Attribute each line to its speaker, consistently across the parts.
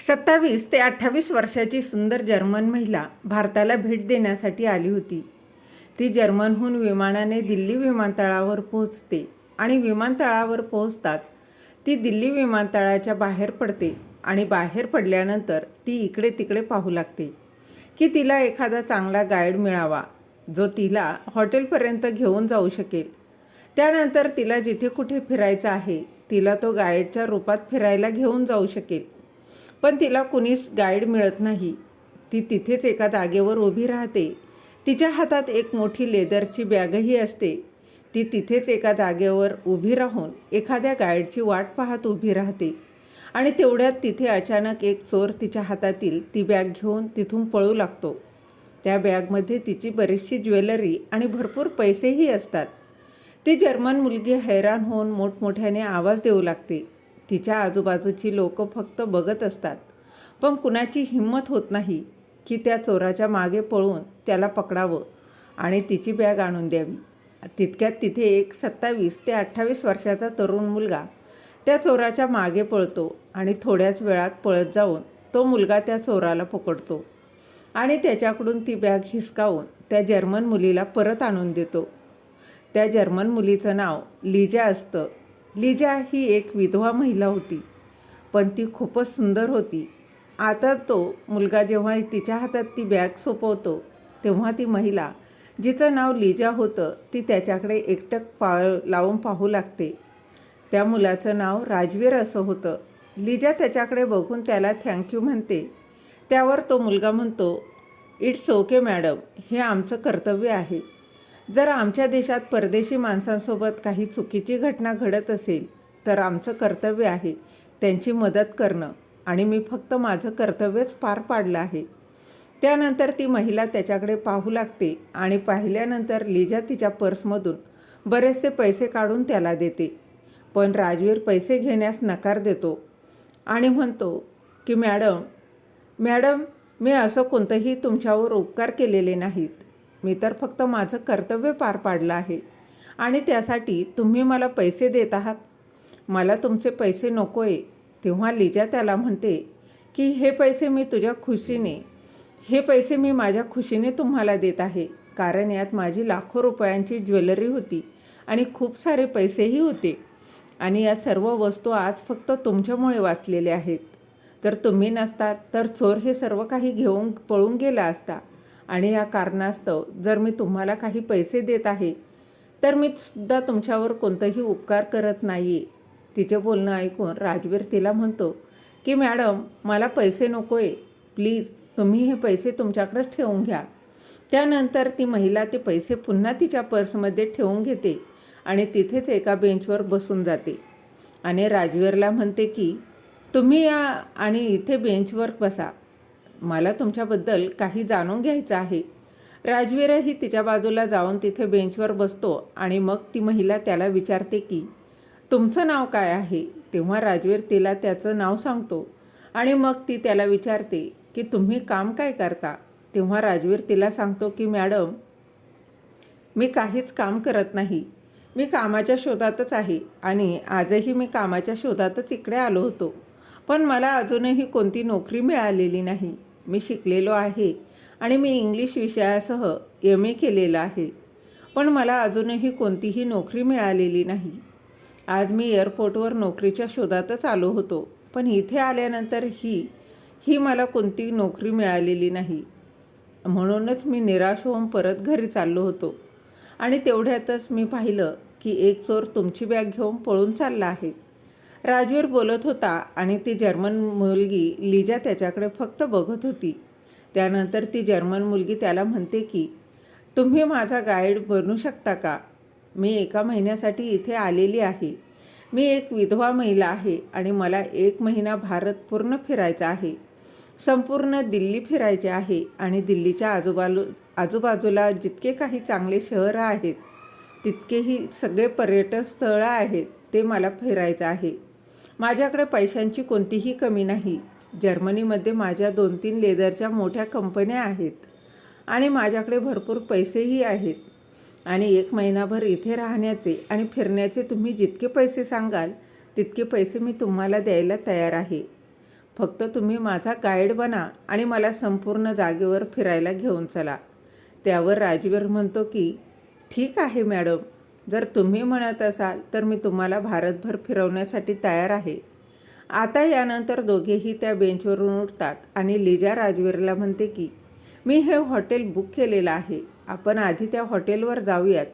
Speaker 1: 27 ते 28 वर्षाची सुंदर जर्मन महिला भारताला भेट देण्यासाठी आली होती. ती जर्मनहून विमानाने दिल्ली विमानतळावर पोहोचते आणि विमानतळावर पोहोचताच ती दिल्ली विमानतळाच्या बाहेर पडते आणि बाहेर पडल्यानंतर ती इकडे तिकडे पाहू लागते की तिला एखादा चांगला गाईड मिळावा जो तिला हॉटेलपर्यंत घेऊन जाऊ शकेल. त्यानंतर तिला जिथे कुठे फिरायचं आहे तिला तो गाईडच्या रूपात फिरायला घेऊन जाऊ शकेल. पण तिला कुणीच गाईड मिळत नाही. ती तिथेच एका जागेवर उभी राहते. तिच्या हातात एक मोठी लेदरची बॅगही असते. ती तिथेच एका जागेवर उभी राहून एखाद्या गाईडची वाट पाहत उभी राहते आणि तेवढ्यात तिथे अचानक एक चोर तिच्या हातातील ती बॅग घेऊन तिथून पळू लागतो. त्या बॅगमध्ये तिची बरीचशी ज्वेलरी आणि भरपूर पैसेही असतात. ती जर्मन मुलगी हैराण होऊन मोठमोठ्याने आवाज देऊ लागते. तिच्या आजूबाजूची लोक फक्त बघत असतात, पण कुणाची हिंमत होत नाही की त्या चोराच्या मागे पळून त्याला पकडावं आणि तिची बॅग आणून द्यावी. तितक्यात तिथे एक 27 ते 28 वर्षाचा तरुण मुलगा त्या चोराच्या मागे पळतो आणि थोड्याच वेळात पळत जाऊन तो मुलगा त्या चोराला पकडतो आणि त्याच्याकडून ती बॅग हिसकावून त्या जर्मन मुलीला परत आणून देतो. त्या जर्मन मुलीचं नाव लिजा असतं. लिजा ही एक विधवा महिला होती, पण ती खूपच सुंदर होती. आता तो मुलगा जेव्हा तिच्या हातात ती बॅग सोपवतो तेव्हा ती महिला, जिचं नाव लिजा होतं, ती त्याच्याकडे एकटक लावून पाहू लागते. त्या मुलाचं नाव राजवीर असं होतं. लिजा त्याच्याकडे बघून त्याला थँक्यू म्हणते. त्यावर तो मुलगा म्हणतो, इट्स ओके मॅडम, हे आमचं कर्तव्य आहे. जर आमच्या देशात परदेशी माणसांसोबत काही चुकीची घटना घडत असेल तर आमचं कर्तव्य आहे त्यांची मदत करणं आणि मी फक्त माझं कर्तव्यच पार पाडलं आहे. त्यानंतर ती महिला त्याच्याकडे पाहू लागते आणि पाहिल्यानंतर लिजा तिच्या पर्समधून बरेचसे पैसे काढून त्याला देते. पण राजवीर पैसे घेण्यास नकार देतो आणि म्हणतो की मॅडम मी असं कोणतंही तुमच्यावर उपकार केलेले नाहीत. मी तर फक्त माझं कर्तव्य पार पाडलं आहे आणि त्यासाठी तुम्ही मला पैसे देत आहात. मला तुमचे पैसे नको आहे. तेव्हा लिजा त्याला म्हणते की हे पैसे मी माझ्या खुशीने तुम्हाला देत आहे, कारण यात माझी लाखो रुपयांची ज्वेलरी होती आणि खूप सारे पैसेही होते आणि या सर्व वस्तू आज फक्त तुमच्यामुळे वाचलेल्या आहेत. जर तुम्ही नसतात तर चोर हे सर्व काही घेऊन पळून गेला असता आणि या कारणास्तव जर मी तुम्हाला काही पैसे देत आहे तर मी सुद्धा तुमच्यावर कोणताही उपकार करत नाही आहे. तिचे बोलणं ऐकून राजवीर तिला म्हणतो की मॅडम मला पैसे नको आहे, प्लीज तुम्ही हे पैसे तुमच्याकडेच ठेवून घ्या. त्यानंतर ती महिला ते पैसे पुन्हा तिच्या पर्समध्ये ठेवून घेते आणि तिथेच एका बेंचवर बसून जाते आणि राजवीरला म्हणते की तुम्ही या आणि इथे बेंचवर बसा, मला तुमच्याबद्दल काही जाणून घ्यायचं आहे. राजवीरही तिच्या बाजूला जाऊन तिथे बेंचवर बसतो आणि मग ती महिला त्याला विचारते की तुमचं नाव काय आहे. तेव्हा राजवीर तिला त्याचं नाव सांगतो आणि मग ती त्याला विचारते की तुम्ही काम काय करता. तेव्हा राजवीर तिला सांगतो की मॅडम मी काहीच काम करत नाही, मी कामाच्या शोधातच आहे आणि आजही मी कामाच्या शोधातच इकडे आलो होतो, पण मला अजूनही कोणती नोकरी मिळालेली नाही. मी शिकलेलो आहे आणि मी इंग्लिश विषयासह MA केलेलं आहे, पण मला अजूनही कोणतीही नोकरी मिळालेली नाही. आज मी एअरपोर्टवर नोकरीच्या शोधातच आलो होतो, पण इथे आल्यानंतर ही मला कोणती नोकरी मिळालेली नाही. म्हणूनच मी निराश होऊन परत घरी चाललो होतो आणि तेवढ्यातच मी पाहिलं की एक चोर तुमची बॅग घेऊन पळून चालला आहे. राजवीर बोलत होता आणि ती जर्मन मुलगी लिजा त्याच्याकडे फक्त बघत होती. त्यानंतर ती जर्मन मुलगी त्याला म्हणते की तुम्ही माझा गाईड बनू शकता का. मी 1 महिन्यासाठी इथे आलेली आहे. मी एक विधवा महिला आहे आणि मला 1 महिना भारत पूर्ण फिरायचा आहे. संपूर्ण दिल्ली फिरायचे आहे आणि दिल्लीच्या आजूबाजूला जितके काही चांगले शहरं आहेत तितकेही सगळे पर्यटन स्थळं आहेत ते मला फिरायचं आहे. माझ्याकडे पैशांची कोणतीही कमी नाही. जर्मनीमध्ये माझ्या 2-3 लेदरच्या मोठ्या कंपन्या आहेत आणि माझ्याकडे भरपूर पैसेही आहेत आणि 1 महिनाभर इथे राहण्याचे आणि फिरण्याचे तुम्ही जितके पैसे सांगाल तितके पैसे मी तुम्हाला द्यायला तयार आहे. फक्त तुम्ही माझा गाईड बना आणि मला संपूर्ण जागेवर फिरायला घेऊन चला. त्यावर राजवीर म्हणतो की ठीक आहे मॅडम, जर तुम्ही म्हणत असाल तर मी तुम्हाला भारतभर फिरवण्यासाठी तयार आहे. आता यानंतर दोघेही त्या बेंचवरून उठतात आणि लिजा राजवीरला म्हणते की मी हे हॉटेल बुक केलेलं आहे, आपण आधी त्या हॉटेलवर जाऊयात.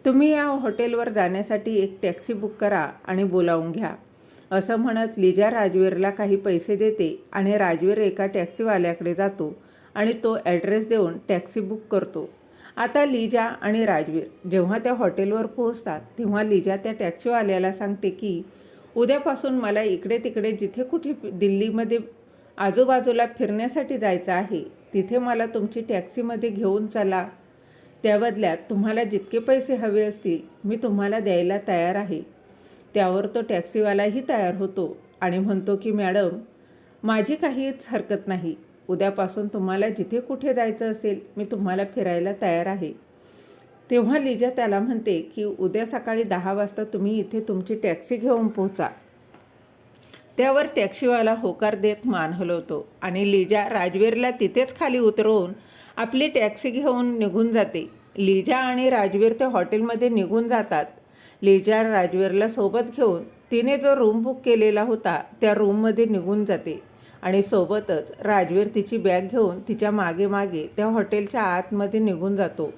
Speaker 1: तुम्ही या हॉटेलवर जाण्यासाठी एक टॅक्सी बुक करा आणि बोलावून घ्या. असं म्हणत लिजा राजवीरला काही पैसे देते आणि राजवीर एका टॅक्सीवाल्याकडे जातो आणि तो ॲड्रेस देऊन टॅक्सी बुक करतो. आता लिजा आणि राजवीर जेव्हा त्या हॉटेलवर पोहोचतात तेव्हा लिजा त्या टॅक्सीवाल्याला सांगते की उद्यापासून मला इकडे तिकडे जिथे कुठे दिल्लीमध्ये आजूबाजूला फिरण्यासाठी जायचं आहे तिथे मला तुमची टॅक्सीमध्ये घेऊन चला. त्या बदल्यात तुम्हाला जितके पैसे हवे असतील मी तुम्हाला द्यायला तयार आहे. त्यावर तो टॅक्सीवालाही तयार होतो आणि म्हणतो की मॅडम, माझी काहीच हरकत नाही. उद्यापासून तुम्हाला जिथे कुठे जायचं असेल मी तुम्हाला फिरायला तयार आहे. तेव्हा लिजा त्याला म्हणते की उद्या सकाळी 10 वाजता तुम्ही इथे तुमची टॅक्सी घेऊन पोहोचा. त्यावर टॅक्सीवाला होकार देत मान हलवतो आणि लिजा राजवीरला तिथेच खाली उतरवून आपली टॅक्सी घेऊन निघून जाते. लिजा आणि राजवीर त्या हॉटेलमध्ये निघून जातात. लिजा राजवीरला सोबत घेऊन तिने जो रूम बुक केलेला होता त्या रूममध्ये निघून जाते आणि सोबतच राजवीर तिची बॅग घेऊन तिच्या मागे मागे त्या हॉटेलच्या आतमध्ये निघून जातो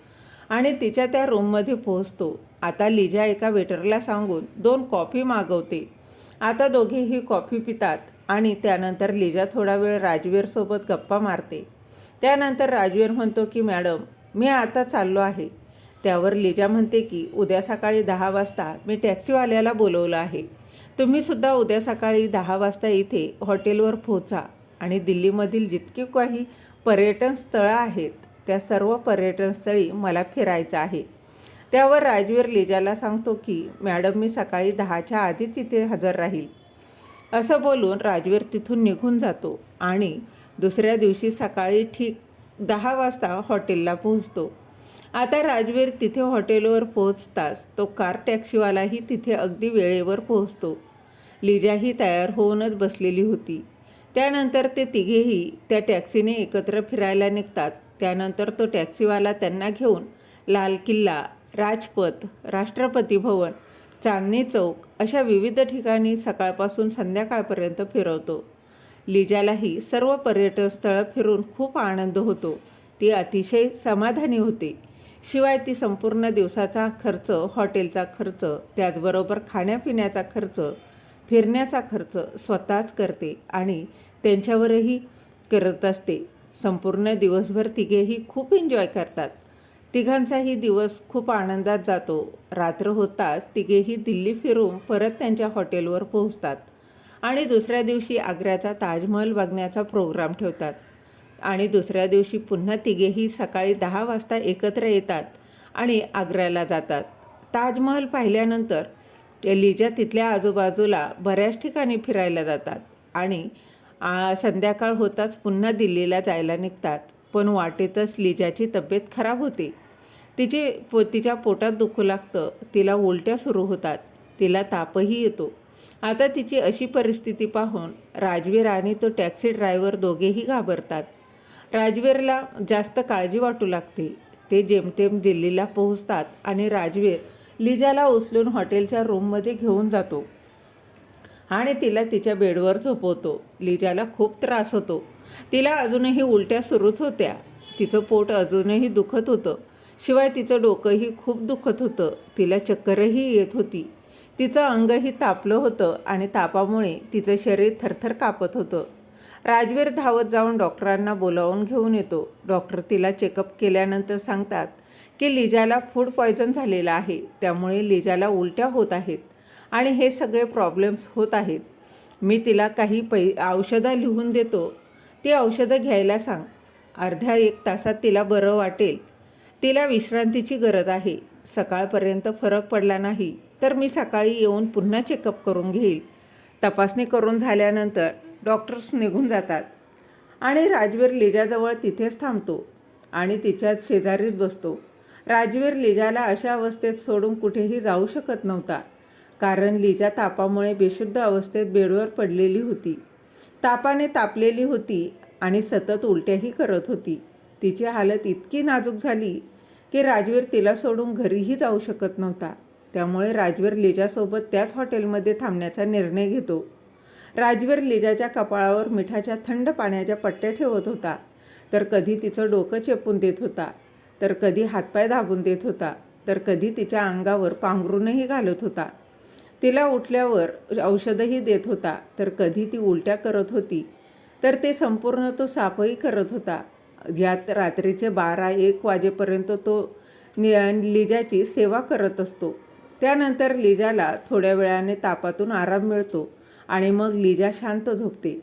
Speaker 1: आणि तिच्या त्या रूममध्ये पोहोचतो. आता लिजा एका वेटरला सांगून 2 कॉफी मागवते. आता दोघेही कॉफी पितात आणि त्यानंतर लिजा थोडा वेळ राजवीरसोबत गप्पा मारते. त्यानंतर राजवीर म्हणतो की मॅडम, मी आता चाललो आहे. त्यावर लिजा म्हणते की उद्या सकाळी 10 वाजता मी टॅक्सीवाल्याला बोलवलं आहे. तुम्हीसुद्धा उद्या सकाळी 10 वाजता इथे हॉटेलवर पोहोचा आणि दिल्लीमधील जितकी काही पर्यटन स्थळं आहेत त्या सर्व पर्यटनस्थळी मला फिरायचं आहे. त्यावर राजवीर लिजाला सांगतो की मॅडम, मी सकाळी 10च्या आधीच इथे हजर राहील. असं बोलून राजवीर तिथून निघून जातो आणि दुसऱ्या दिवशी सकाळी ठीक 10 वाजता हॉटेलला पोहोचतो. आता राजवीर तिथे हॉटेलवर पोहोचताच तो कार टॅक्सीवालाही तिथे अगदी वेळेवर पोहोचतो. लिजाही तयार होऊनच बसलेली होती. त्यानंतर ते तिघेही त्या टॅक्सीने एकत्र फिरायला निघतात. त्यानंतर तो टॅक्सीवाला त्यांना घेऊन लाल किल्ला, राजपथ, राष्ट्रपती भवन, चांदणी चौक अशा विविध ठिकाणी सकाळपासून संध्याकाळपर्यंत फिरवतो. लिजालाही सर्व पर्यटन स्थळं फिरून खूप आनंद होतो. ती अतिशय समाधानी होते. शिवाय ती संपूर्ण दिवसाचा खर्च, हॉटेलचा खर्च, त्याचबरोबर खाण्यापिण्याचा खर्च, फिरण्याचा खर्च स्वतःच करते आणि त्यांच्यावरही करत असते. संपूर्ण दिवसभर तिघेही खूप एन्जॉय करतात. तिघांचाही दिवस खूप आनंदात जातो. रात्र होताच तिघेही दिल्ली फिरून परत त्यांच्या हॉटेलवर पोहोचतात आणि दुसऱ्या दिवशी आग्र्याचा ताजमहल बघण्याचा प्रोग्राम ठेवतात. आणि दुसऱ्या दिवशी पुन्हा तिघेही सकाळी 10 वाजता एकत्र येतात आणि आग्र्याला जातात. ताजमहल पाहिल्यानंतर लिजा तिथल्या आजूबाजूला बऱ्याच ठिकाणी फिरायला जातात आणि संध्याकाळ होताच पुन्हा दिल्लीला जायला निघतात. पण वाटेतच लिजाची तब्येत खराब होते. तिच्या पोटात दुखू लागतं. तिला उलट्या सुरू होतात. तिला तापही येतो. आता तिची अशी परिस्थिती पाहून राजवीर आणि तो टॅक्सी ड्रायव्हर दोघेही घाबरतात. राजवीरला जास्त काळजी वाटू लागते. ते जेमतेम दिल्लीला पोहोचतात आणि राजवीर लिजाला उचलून हॉटेलच्या रूममध्ये घेऊन जातो आणि तिला तिच्या बेडवर झोपवतो. लिजाला खूप त्रास होतो. तिला अजूनही उलट्या सुरूच होत्या. तिचं पोट अजूनही दुखत होतं. शिवाय तिचं डोकंही खूप दुखत होतं. तिला चक्करही येत होती. तिचं अंगही तापलं होतं आणि तापामुळे तिचं शरीर थरथर कापत होतं. राजवीर धावत जाऊन डॉक्टरांना बोलावून घेऊन येतो. डॉक्टर तिला चेकअप केल्यानंतर सांगतात की लिजाला फूड पॉयझन झालेलं आहे. त्यामुळे लिजाला उलट्या होत आहेत आणि हे सगळे प्रॉब्लेम्स होत आहेत. मी तिला काही औषधं लिहून देतो. ती औषधं घ्यायला सांग. अर्ध्या 1 तासात तिला बरं वाटेल. तिला विश्रांतीची गरज आहे. सकाळपर्यंत फरक पडला नाही तर मी सकाळी येऊन पुन्हा चेकअप करून घेईल. तपासणी करून झाल्यानंतर डॉक्टर्स निघून जातात आणि राजवीर लिजाजवळ तिथेच थांबतो आणि तिच्या शेजारीच बसतो. राजवीर लिजाला अशा अवस्थेत सोडून कुठेही जाऊ शकत नव्हता, कारण लिजा तापामुळे बेशुद्ध अवस्थेत बेडवर पडलेली होती. तापाने तापलेली होती आणि सतत उलट्याही करत होती. तिची हालत इतकी नाजूक झाली की राजवीर तिला सोडून घरीही जाऊ शकत नव्हता. त्यामुळे राजवीर लिजासोबत त्याच हॉटेलमध्ये थांबण्याचा निर्णय घेतो. राजवीर लिजाच्या कपाळावर मिठाच्या थंड पाण्याच्या पट्ट्या ठेवत होता, तर कधी तिचं डोकं चेपून देत होता, तर कधी हातपाय दाबून देत होता, तर कधी तिच्या अंगावर पांघरूनही घालत होता. तिला उठल्यावर औषधही देत होता, तर कधी ती उलट्या करत होती, तर ते संपूर्ण तो साफही करत होता. यात रात्रीचे 12-1 वाजेपर्यंत तो लिजाची सेवा करत असतो. त्यानंतर लिजाला थोड्या वेळाने तापातून आराम मिळतो आणि मग लिजा शांत झोपते.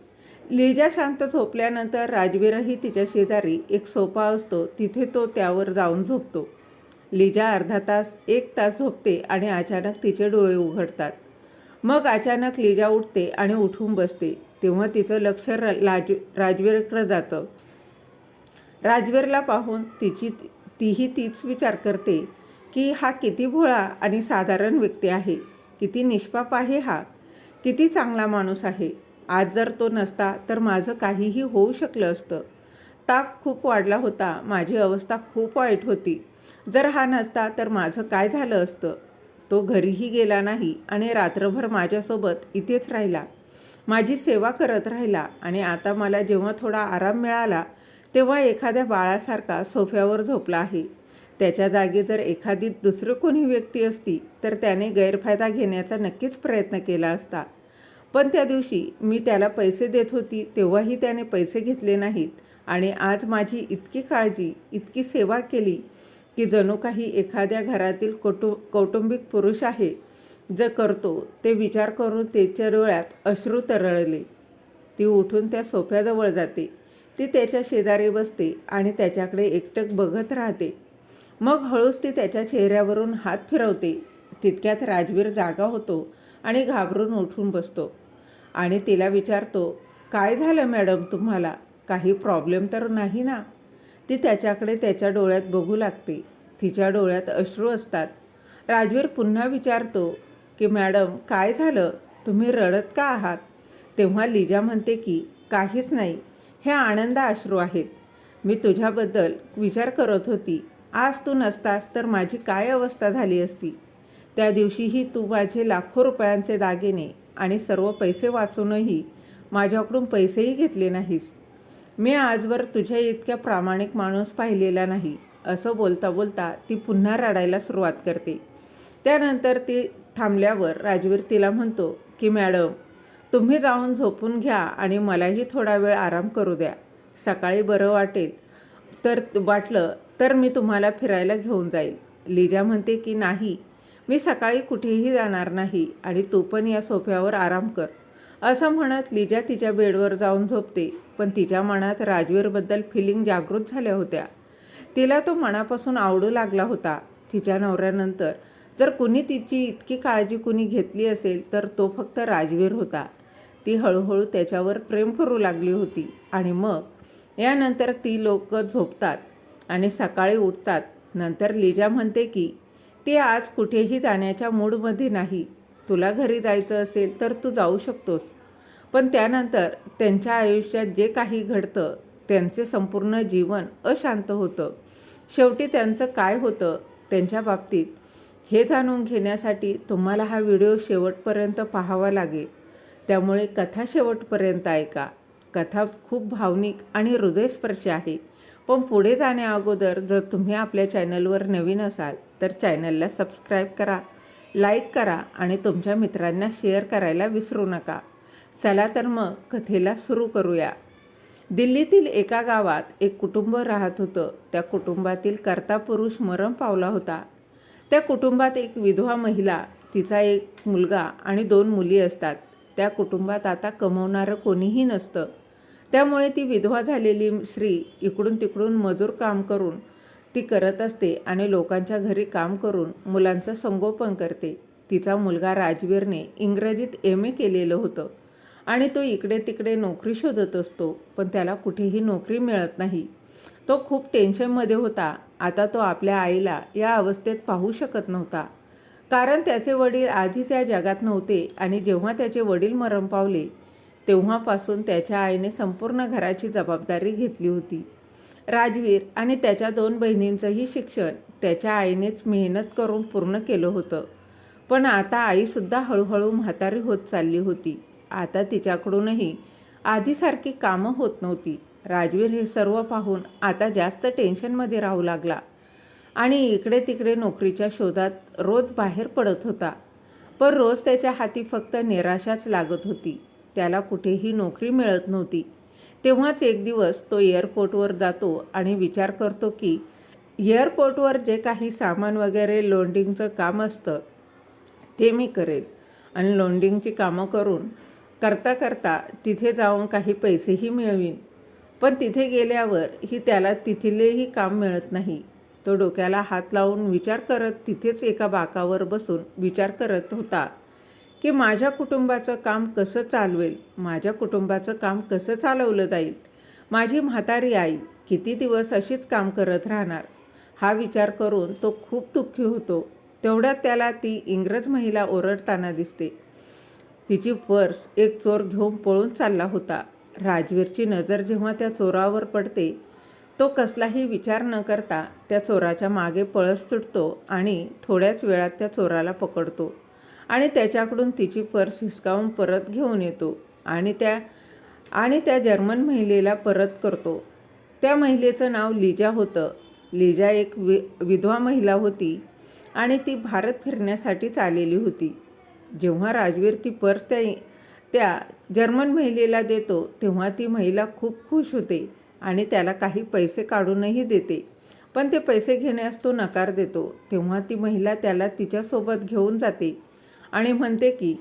Speaker 1: लिजा शांत झोपल्यानंतर राजवीरही तिच्या शेजारी एक सोफा असतो, तिथे तो त्यावर जाऊन झोपतो. लिजा अर्धा तास 1 तास झोपते आणि अचानक तिचे डोळे उघडतात. मग अचानक लिजा उठते आणि उठून बसते. तेव्हा तिचं लक्ष राजवीरकडे जातं. राजवीरला पाहून तीही तीच विचार करते की हा किती भोळा आणि साधारण व्यक्ती आहे, किती निष्पाप आहे हा, किती चांगला माणूस आहे. आज जर तो नसता तर माझं काहीही होऊ शकलं असतं. ताप खूप वाढला होता, माझी अवस्था खूप वाईट होती. जर हा नसता तर माझं काय झालं असतं. तो घरीही गेला नाही आणि रात्रभर माझ्यासोबत इथेच राहिला, माझी सेवा करत राहिला आणि आता मला जेव्हा थोडा आराम मिळाला तेव्हा एखाद्या बाळासारखा सोफ्यावर झोपला आहे. त्याच्या जागी जर एखादी दुसरी कोणी व्यक्ती असती तर त्याने गैरफायदा घेण्याचा नक्कीच प्रयत्न केला असता. पण त्या दिवशी मी त्याला पैसे देत होती तेव्हाही त्याने पैसे घेतले नाहीत आणि आज माझी इतकी काळजी, इतकी सेवा केली की जणू काही एखाद्या घरातील कौटुंबिक पुरुष आहे जे करतो ते विचार करून त्याच्या डोळ्यात अश्रू तरळले. ती उठून त्या सोफ्याजवळ जाते. ती त्याच्या शेजारी बसते आणि त्याच्याकडे एकटक बघत राहते. मग हळूच ती त्याच्या चेहऱ्यावरून हात फिरवते. तितक्यात राजवीर जागा होतो आणि घाबरून उठून बसतो आणि तिला विचारतो, काय झालं मॅडम तुम्हाला, काही प्रॉब्लेम तर नाही ना. ती त्याच्याकडे त्याच्या डोळ्यात बघू लागते. तिच्या डोळ्यात अश्रू असतात. राजवीर पुन्हा विचारतो की मॅडम काय झालं, तुम्ही रडत का आहात. तेव्हा लिजा म्हणते की काहीच नाही, हे आनंद अश्रू आहेत. मी तुझ्याबद्दल विचार करत होती. आज तू नसतास तर माझी काय अवस्था झाली असती. त्या दिवशीही तू माझे लाखो रुपयांचे दागिने आणि सर्व पैसे वाचूनही माझ्याकडून पैसेही घेतले नाहीस. मी आजवर तुझ्या इतक्या प्रामाणिक माणूस पाहिलेला नाही. असं बोलता बोलता ती पुन्हा रडायला सुरुवात करते. त्यानंतर ती थांबल्यावर राजवीर तिला म्हणतो की मॅडम तुम्ही जाऊन झोपून घ्या आणि मलाही थोडा वेळ आराम करू द्या. सकाळी बरं वाटलं तर मी तुम्हाला फिरायला घेऊन जाईल. लिजा म्हणते की नाही, मी सकाळी कुठेही जाणार नाही आणि तू पण या सोफ्यावर आराम कर. असं म्हणत लिजा तिच्या बेडवर जाऊन झोपते. पण तिच्या मनात राजवीरबद्दल फिलिंग जागृत झाल्या होत्या. तिला तो मनापासून आवडू लागला होता. तिच्या नवऱ्यानंतर जर कुणी तिची इतकी काळजी कुणी घेतली असेल तर तो फक्त राजवीर होता. ती हळूहळू त्याच्यावर प्रेम करू लागली होती. आणि मग यानंतर ती लोक झोपतात आणि सकाळी उठतात. नंतर लिजा म्हणते की ती आज कुठेही जाण्याच्या मूडमध्ये नाही. तुला घरी जायचं असेल तर तू जाऊ शकतोस. पण त्यानंतर त्यांच्या आयुष्यात जे काही घडतं, त्यांचे संपूर्ण जीवन अशांत होतं. शेवटी त्यांचं काय होतं त्यांच्या बाबतीत हे जाणून घेण्यासाठी तुम्हाला हा व्हिडिओ शेवटपर्यंत पाहावा लागेल. त्यामुळे कथा शेवटपर्यंत ऐका. कथा खूप भावनिक आणि हृदयस्पर्शी आहे. पण पुढे जाण्याअगोदर जर तुम्ही आपल्या चॅनलवर नवीन असाल तर चॅनलला सबस्क्राईब करा, लाईक करा आणि तुमच्या मित्रांना शेअर करायला विसरू नका. चला तर मग कथेला सुरू करूया. दिल्लीतील एका गावात एक कुटुंब राहत होतं. त्या कुटुंबातील कर्ता पुरुष मरण पावला होता. त्या कुटुंबात एक विधवा महिला, तिचा एक मुलगा आणि 2 मुली असतात. त्या कुटुंबात आता कमवणारं कोणीही नसतं. त्यामुळे ती विधवा झालेली स्त्री इकडून तिकडून मजूर काम करून ती करत असते आणि लोकांच्या घरी काम करून मुलांचं संगोपन करते. तिचा मुलगा राजवीरने इंग्रजीत MA केलेलं होतं आणि तो इकडे तिकडे नोकरी शोधत असतो. पण त्याला कुठेही नोकरी मिळत नाही. तो खूप टेन्शनमध्ये होता. आता तो आपल्या आईला या अवस्थेत पाहू शकत नव्हता. कारण त्याचे वडील आधीच या जगात नव्हते आणि जेव्हा त्याचे वडील मरण पावले तेव्हापासून त्याच्या आईने संपूर्ण घराची जबाबदारी घेतली होती. राजवीर आणि त्याच्या 2 बहिणींचंही शिक्षण त्याच्या आईनेच मेहनत करून पूर्ण केलं होतं. पण आता आईसुद्धा हळूहळू म्हातारी होत चालली होती. आता तिच्याकडूनही आधीसारखी कामं होत नव्हती. राजवीर हे सर्व पाहून आता जास्त टेन्शनमध्ये राहू लागला आणि इकडे तिकडे नोकरीच्या शोधात रोज बाहेर पडत होता. पण रोज त्याच्या हाती फक्त निराशाच लागत होती. त्याला कुठेही नोकरी मिळत नव्हती. तेव्हाच एक दिवस तो एअरपोर्टवर जातो आणि विचार करतो की एअरपोर्टवर जे काही सामान वगैरे लोडिंगचं काम असतं ते मी करेल आणि लोडिंगची कामं करता करता तिथे जाऊन काही पैसेही मिळवीन. पण तिथे गेल्यावर त्याला तिथलेही काम मिळत नाही. तो डोक्याला हात लावून विचार करत तिथेच एका बाकावर बसून विचार करत होता की माझ्या कुटुंबाचं काम कसं चालवेल, माझ्या कुटुंबाचं काम कसं चालवलं जाईल. माझी म्हातारी आई किती दिवस अशीच काम करत राहणार. हा विचार करून तो खूप दुःखी होतो. तेवढ्यात त्याला ती इंग्रज महिला ओरडताना दिसते. तिची पर्स एक चोर घेऊन पळून चालला होता. राजवीरची नजर जेव्हा त्या चोरावर पडते तो कसलाही विचार न करता त्या चोराच्या मागे पळत सुटतो आणि थोड्याच वेळात त्या चोराला पकडतो आणि त्याच्याकडून तिची पर्स हिसकावून परत घेऊन येतो आणि त्या जर्मन महिलेला परत करतो. त्या महिलेचं नाव लिजा होतं. लिजा एक विधवा महिला होती आणि ती भारत फिरण्यासाठीच आलेली होती. जेव्हा राजवीर ती पर्स त्या जर्मन महिलेला देतो तेव्हा ती महिला खूप खुश होते आणि त्याला काही पैसे काढूनही देते. पण ते पैसे घेण्यास तो नकार देतो. तेव्हा ती महिला त्याला तिच्यासोबत घेऊन जाते आणि म्हणते की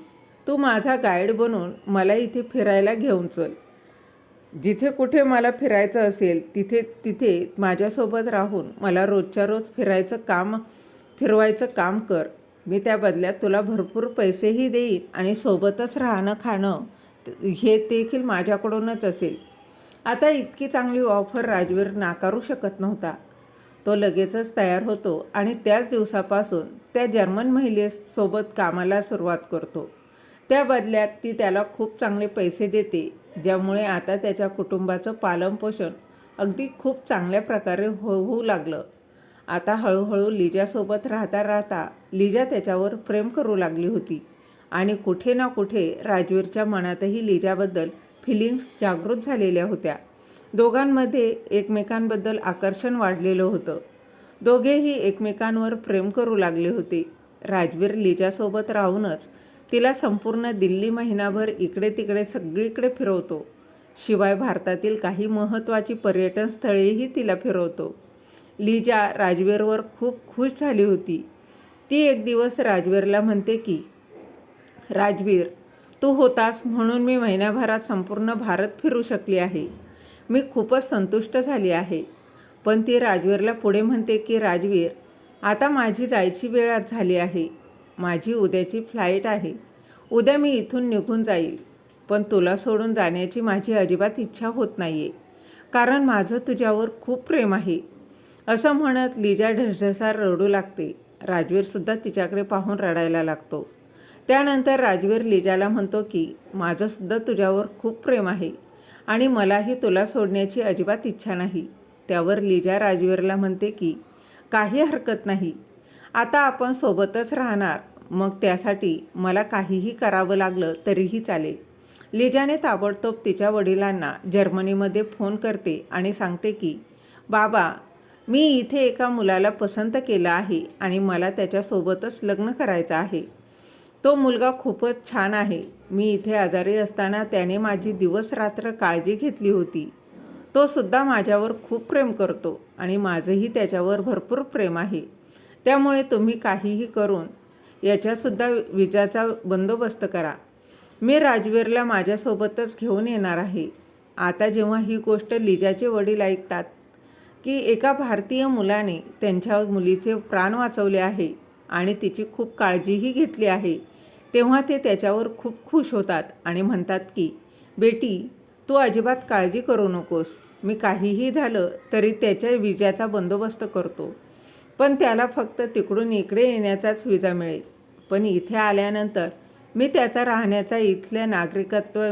Speaker 1: तू माझा गाईड बनून मला इथे फिरायला घेऊन चल. जिथे कुठे मला फिरायचं असेल तिथे माझ्यासोबत राहून मला रोजच्या रोज फिरवायचं काम कर. मी त्या बदल्यात तुला भरपूर पैसेही देईन आणि सोबतच राहणं खाणं हे देखील माझ्याकडूनच असेल. आता इतकी चांगली ऑफर राजवीर नाकारू शकत नव्हता. तो लगेचच तयार होतो आणि त्याच दिवसापासून त्या जर्मन महिलेसोबत कामाला सुरुवात करतो. त्या बदल्यात ती त्याला खूप चांगले पैसे देते, ज्यामुळे आता त्याच्या कुटुंबाचं पालनपोषण अगदी खूप चांगल्या प्रकारे होऊ लागलं. आता हळूहळू लिजासोबत राहता लिजा त्याच्यावर प्रेम करू लागली होती आणि कुठे ना कुठे राजवीरच्या मनातही लिजाबद्दल फिलिंग्स जागृत झालेल्या होत्या. दोघांमध्ये एकमेकांबद्दल आकर्षण वाढलेलं होतं. दोघेही एकमेकांवर प्रेम करू लागले होते. राजवीर लिजासोबत राहूनच तिला संपूर्ण दिल्ली महिनाभर इकडे तिकडे सगळीकडे फिरवतो. शिवाय भारतातील काही महत्त्वाची पर्यटन स्थळेही तिला फिरवतो. लिजा राजवीरवर खूप खुश झाली होती. ती एक दिवस राजवीरला म्हणते की राजवीर, तू होतास म्हणून मी महिन्याभरात संपूर्ण भारत फिरू शकली आहे. मी खूपच संतुष्ट झाली आहे. पण ती राजवीरला पुढे म्हणते की राजवीर, आता माझी जायची वेळ झाली आहे. माझी उद्याची फ्लाईट आहे. उद्या मी इथून निघून जाईल. पण तुला सोडून जाण्याची माझी अजिबात इच्छा होत नाही आहे, कारण माझं तुझ्यावर खूप प्रेम आहे. असं म्हणत लिजा ढसढसा रडू लागते. राजवीरसुद्धा तिच्याकडे पाहून रडायला लागतो. त्यानंतर राजवीर लिजाला म्हणतो की माझंसुद्धा तुझ्यावर खूप प्रेम आहे आणि मलाही तुला सोडण्याची अजिबात इच्छा नाही. त्यावर लिजा राजवीरला म्हणते की काही हरकत नाही, आता आपण सोबतच राहणार. मग त्यासाठी मला काहीही करावं लागलं तरीही चालेल. लिजाने ताबडतोब तिच्या वडिलांना जर्मनीमध्ये फोन करते आणि सांगते की बाबा, मी इथे एका मुलाला पसंत केलं आहे आणि मला त्याच्यासोबतच लग्न करायचं आहे. तो मुलगा खूपच छान आहे. मी इथे आजारी असताना त्याने माझी दिवस रात्र काळजी घेतली होती. तो सुद्धा माझ्यावर खूप प्रेम करतो आणि माझंही त्याच्यावर भरपूर प्रेम आहे. त्यामुळे तुम्ही काहीही करून याच्यासुद्धा विजाचा बंदोबस्त करा. मी राजवीरला माझ्यासोबतच घेऊन येणार आहे. आता जेव्हा ही गोष्ट लिजाचे वडील ऐकतात की एका भारतीय मुलाने त्यांच्या मुलीचे प्राण वाचवले आहे आणि तिची खूप काळजीही घेतली आहे, तेव्हा ते त्याच्यावर खूप खुश होतात आणि म्हणतात की बेटी, तू अजिबात काळजी करू नकोस. मी काहीही झालं तरी त्याच्या विजाचा बंदोबस्त करतो. पण त्याला फक्त तिकडून इकडे येण्याचाच विजा मिळेल. पण इथे आल्यानंतर मी त्याचा राहण्याचा इथल्या नागरिकत्व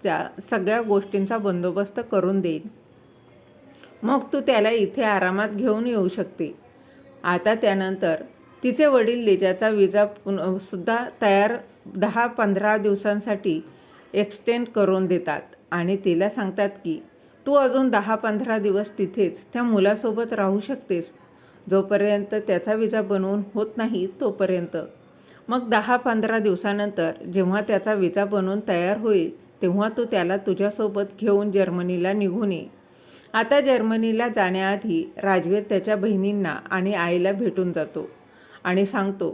Speaker 1: आसपासच्या सगळ्या गोष्टींचा बंदोबस्त करून देईल. मग तू त्याला इथे आरामात घेऊन येऊ शकते. आता त्यानंतर तिचे वडील लिजाचा विजा सुद्धा तयार 10-15 दिवसांसाठी एक्सटेंड करून देतात आणि तिला सांगतात की तू अजून 10-15 दिवस तिथेच त्या मुलासोबत राहू शकतेस, जोपर्यंत त्याचा विजा बनवून होत नाही तोपर्यंत. मग 10-15 दिवसानंतर जेव्हा त्याचा विजा बनवून तयार होईल तेव्हा तू त्याला तुझ्यासोबत घेऊन जर्मनीला निघून ये. आता जर्मनीला जाण्याआधी राजवीर त्याच्या बहिणींना आणि आईला भेटून जातो आणि सांगतो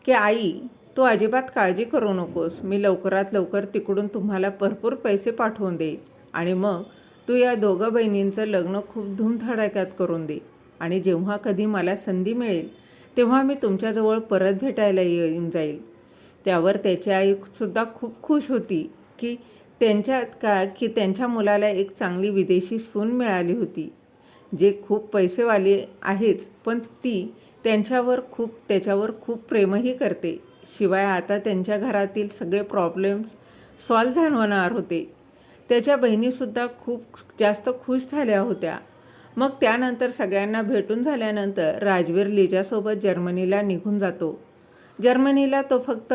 Speaker 1: की आई, तू अजिबात काळजी करू नकोस, मी लवकरात लवकर तिकडून तुम्हाला भरपूर पैसे पाठवून देईल आणि मग तू या दोघं बहिणींचं लग्न खूप धूमधडाक्यात करून दे आणि जेव्हा कधी मला संधी मिळेल तेव्हा मी तुमच्याजवळ परत भेटायला येऊन जाईल. त्यावर त्याची आईसुद्धा खूप खुश होती की त्यांच्या मुलाला एक चांगली विदेशी सून मिळाली होती, जे खूप पैसेवाली आहेच, पण ती त्याच्यावर खूप प्रेमही करते. शिवाय आता त्यांच्या घरातील सगळे प्रॉब्लेम्स सॉल्व्ह होणार होते. त्याच्या बहिणीसुद्धा खूप जास्त खुश झाल्या होत्या. मग त्यानंतर सगळ्यांना भेटून झाल्यानंतर राजवीर लिजासोबत जर्मनीला निघून जातो. जर्मनीला तो फक्त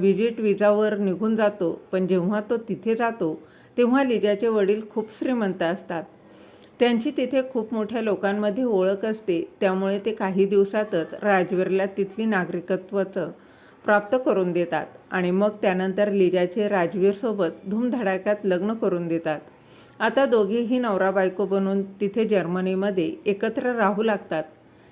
Speaker 1: विजिट विजावर निघून जातो, पण जेव्हा तो तिथे जातो तेव्हा लिजाचे वडील खूप श्रीमंत असतात. त्यांची तिथे खूप मोठ्या लोकांमध्ये ओळख असते, त्यामुळे ते काही दिवसातच राजवीरला तिथली नागरिकत्वाचं प्राप्त करून देतात आणि मग त्यानंतर लिजाचे राजवीरसोबत धूमधडाक्यात लग्न करून देतात. आता दोघेही नवरा बायको बनून तिथे जर्मनीमध्ये एकत्र राहू लागतात.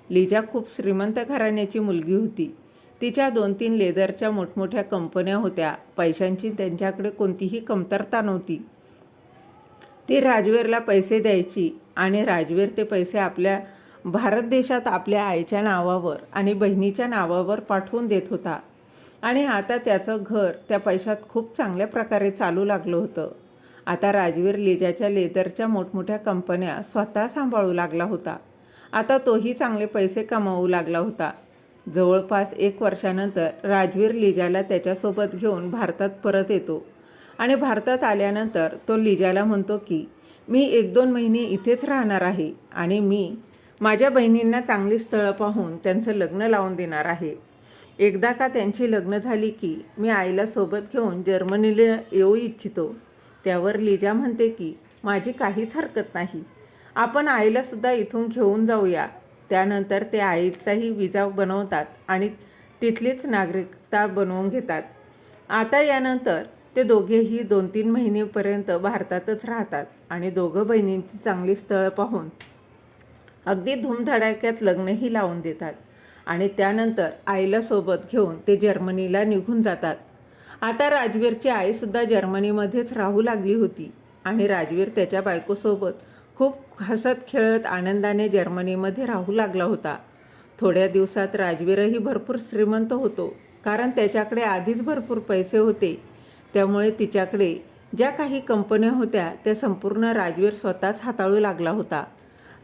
Speaker 1: लिजा खूप श्रीमंत घराण्याची मुलगी होती. तिच्या 2-3 लेदरच्या मोठमोठ्या कंपन्या होत्या. पैशांची त्यांच्याकडे कोणतीही कमतरता नव्हती. ती राजवीरला पैसे द्यायची आणि राजवीर ते पैसे आपल्या भारत देशात आपल्या आईच्या नावावर आणि बहिणीच्या नावावर पाठवून देत होता आणि आता त्याचं घर त्या पैशात खूप चांगल्या प्रकारे चालू लागलं होतं. आता राजवीर लिजाच्या लेदरच्या मोठमोठ्या कंपन्या स्वतः सांभाळू लागला होता. आता तोही चांगले पैसे कमावू लागला होता. जवळपास 1 वर्षानंतर राजवीर लिजाला त्याच्यासोबत घेऊन भारतात परत येतो आणि भारतात आल्यानंतर तो लिजाला म्हणतो की मी 1-2 महिने इथेच राहणार आहे आणि मी माझ्या बहिणींना चांगली स्थळं पाहून त्यांचं लग्न लावून देणार आहे. एकदा का त्यांची लग्न झाली की मी आईला सोबत घेऊन जर्मनीला येऊ इच्छितो. त्यावर लिजा म्हणते की माझी काहीच हरकत नाही, आपण आईलासुद्धा इथून घेऊन जाऊया. त्यानंतर ते आईचाही विजा बनवतात आणि तिथलीच नागरिकता बनवून घेतात. आता यानंतर ते दोघेही 2-3 महिनेपर्यंत भारतातच राहतात आणि दोघं बहिणींची चांगली स्थळं पाहून अगदी धूमधडाक्यात लग्नही लावून देतात आणि त्यानंतर आईला सोबत घेऊन ते जर्मनीला निघून जातात. आता राजवीरची आईसुद्धा जर्मनीमध्येच राहू लागली होती आणि राजवीर त्याच्या बायकोसोबत खूप हसत खेळत आनंदाने जर्मनीमध्ये राहू लागला होता. थोड्या दिवसात राजवीरही भरपूर श्रीमंत होतो, कारण त्याच्याकडे आधीच भरपूर पैसे होते. त्यामुळे तिच्याकडे ज्या काही कंपन्या होत्या त्या संपूर्ण राजवीर स्वतःच हाताळू लागला होता.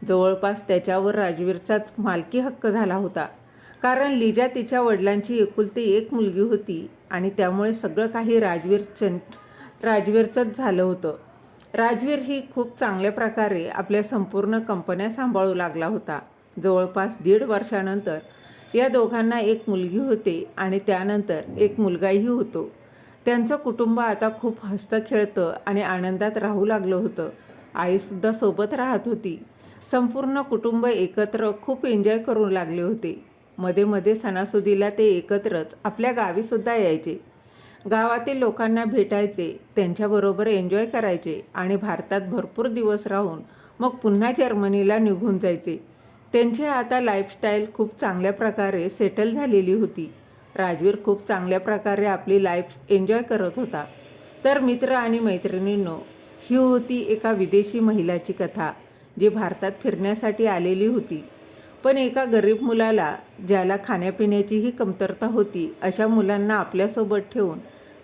Speaker 1: जवळपास त्याच्यावर राजवीरचाच मालकी हक्क झाला होता, कारण लिजा तिच्या वडिलांची एकुलती एक मुलगी होती आणि त्यामुळे सगळं काही राजवीरचंच झालं होतं. राजवीर ही खूप चांगल्या प्रकारे आपल्या संपूर्ण कंपन्या सांभाळू लागला होता. जवळपास 1.5 वर्षानंतर या दोघांना एक मुलगी होते आणि त्यानंतर एक मुलगाही होतो. त्यांचं कुटुंब आता खूप हसतं खेळतं आणि आनंदात राहू लागलं होतं. आईसुद्धा सोबत राहत होती. संपूर्ण कुटुंब एकत्र खूप एन्जॉय करू लागले होते. मध्ये मध्ये सणासुदीला ते एकत्रच आपल्या गावीसुद्धा यायचे. गावातील लोकांना भेटायचे, त्यांच्याबरोबर एन्जॉय करायचे आणि भारतात भरपूर दिवस राहून मग पुन्हा जर्मनीला निघून जायचे. त्यांची आता लाईफस्टाईल खूप चांगल्या प्रकारे सेटल झालेली होती. राजवीर खूप चांगल्या प्रकारे आपली लाईफ एन्जॉय करत होता. तर मित्र आणि मैत्रिणींनो, ही होती एका विदेशी महिलाची कथा, जी भारतात फिरण्यासाठी आलेली होती. पण एका गरीब मुलाला, ज्याला खाण्यापिण्याचीही कमतरता होती, अशा मुलांना आपल्यासोबत ठेवून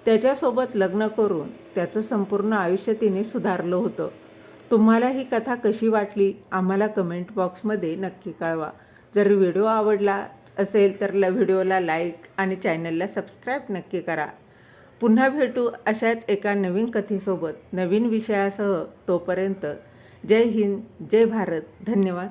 Speaker 1: त्याच्यासोबत लग्न करून त्याचं संपूर्ण आयुष्य तिने सुधारलं होतं. तुम्हाला ही कथा कशी वाटली आम्हाला कमेंट बॉक्समध्ये नक्की कळवा. जर व्हिडिओ आवडला असेल तर व्हिडिओला लाईक आणि चॅनलला सबस्क्राईब नक्की करा. पुन्हा भेटू अशाच एका नवीन कथेसोबत, नवीन विषयासह. तोपर्यंत जय हिंद, जय भारत. धन्यवाद.